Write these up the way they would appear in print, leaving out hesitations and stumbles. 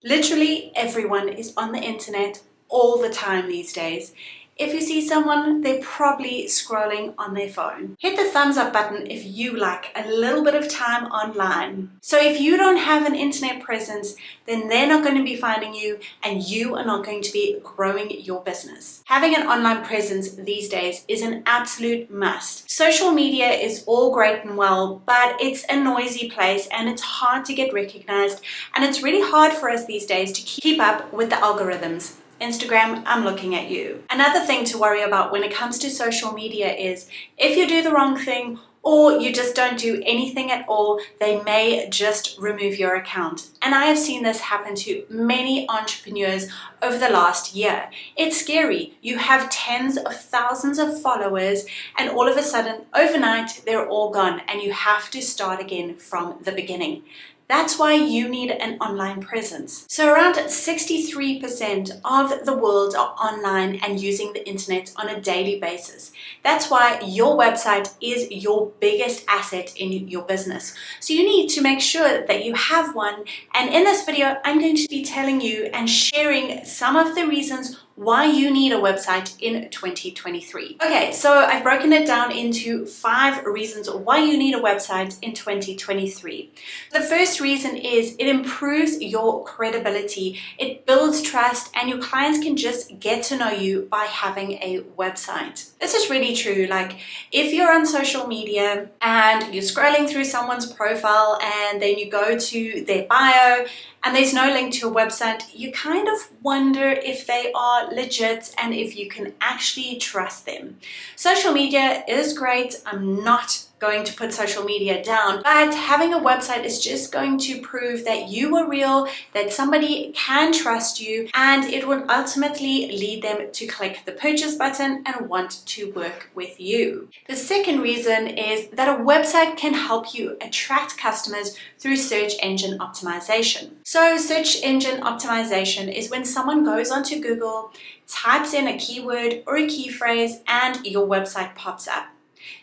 Literally everyone is on the internet all the time these days. If you see someone, they're probably scrolling on their phone. Hit the thumbs up button if you like a little bit of time online. So if you don't have an internet presence, then they're not going to be finding you and you are not going to be growing your business. Having an online presence these days is an absolute must. Social media is all great and well, but it's a noisy place and it's hard to get recognized, and it's really hard for us these days to keep up with the algorithms. Instagram, I'm looking at you. Another thing to worry about when it comes to social media is if you do the wrong thing or you just don't do anything at all, they may just remove your account. And I have seen this happen to many entrepreneurs over the last year. It's scary. You have tens of thousands of followers and all of a sudden, overnight, they're all gone and you have to start again from the beginning. That's why you need an online presence. So around 63% of the world are online and using the internet on a daily basis. That's why your website is your biggest asset in your business. So you need to make sure that you have one. And in this video, I'm going to be telling you and sharing some of the reasons why you need a website in 2023. Okay, so I've broken it down into 5 reasons why you need a website in 2023. The first reason is it improves your credibility, it builds trust, and your clients can just get to know you by having a website. This is really true. Like if you're on social media and you're scrolling through someone's profile and then you go to their bio and there's no link to a website, you kind of wonder if they are legit and if you can actually trust them. Social media is great. I'm not going to put social media down, but having a website is just going to prove that you are real, that somebody can trust you, and it will ultimately lead them to click the purchase button and want to work with you. The second reason is that a website can help you attract customers through search engine optimization. So search engine optimization is when someone goes onto Google, types in a keyword or a key phrase, and your website pops up.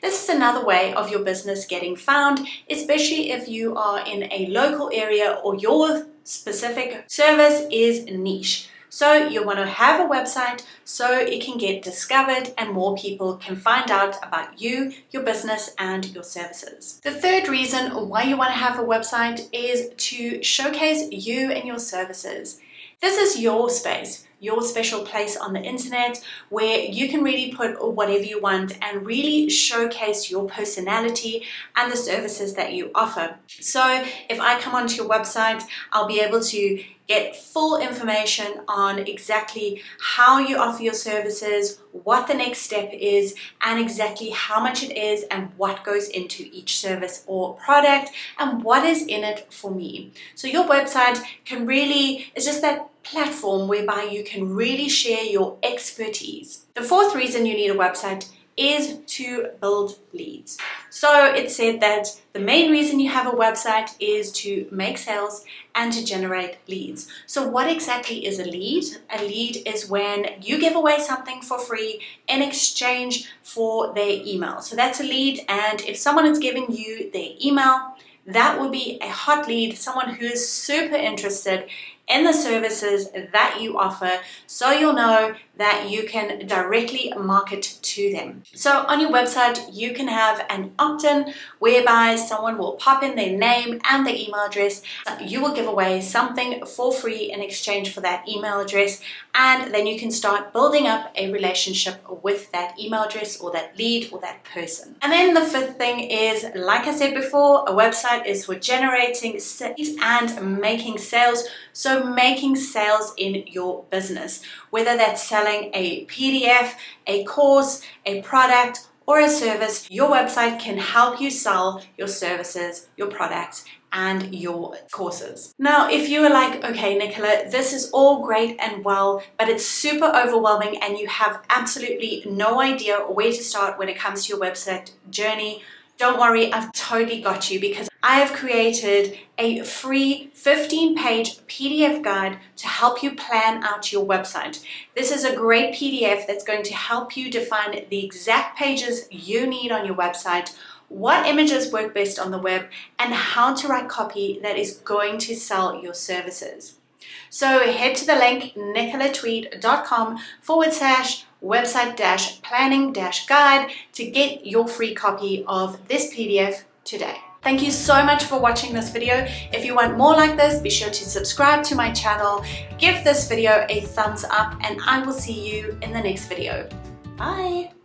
This is another way of your business getting found, especially if you are in a local area or your specific service is niche. So you want to have a website so it can get discovered and more people can find out about you, your business, and your services. The third reason why you want to have a website is to showcase you and your services. This is your space, your special place on the internet where you can really put whatever you want and really showcase your personality and the services that you offer. So if I come onto your website, I'll be able to get full information on exactly how you offer your services, what the next step is, and exactly how much it is and what goes into each service or product and what is in it for me. So your website can really, it's just that platform whereby you can really share your expertise. The fourth reason you need a website is to build leads. So it said that the main reason you have a website is to make sales and to generate leads. So what exactly is a lead? A lead is when you give away something for free in exchange for their email. So that's a lead, and if someone is giving you their email, that will be a hot lead, someone who is super interested in the services that you offer, so you'll know that you can directly market to them. So on your website, you can have an opt-in whereby someone will pop in their name and their email address. You will give away something for free in exchange for that email address, and then you can start building up a relationship with that email address or that lead or that person. And then the fifth thing is, like I said before, a website is for generating leads and making sales. So making sales in your business, whether that's selling a PDF, a course, a product, or a service, your website can help you sell your services, your products, and your courses. Now, if you are like, okay, Nicola, this is all great and well, but it's super overwhelming and you have absolutely no idea where to start when it comes to your website journey, don't worry, I've totally got you, because I have created a free 15-page PDF guide to help you plan out your website. This is a great PDF that's going to help you define the exact pages you need on your website, what images work best on the web, and how to write copy that is going to sell your services. So head to the link nicolatweed.com/website-planning-guide to get your free copy of this PDF today. Thank you so much for watching this video. If you want more like this, be sure to subscribe to my channel, give this video a thumbs up, and I will see you in the next video. Bye!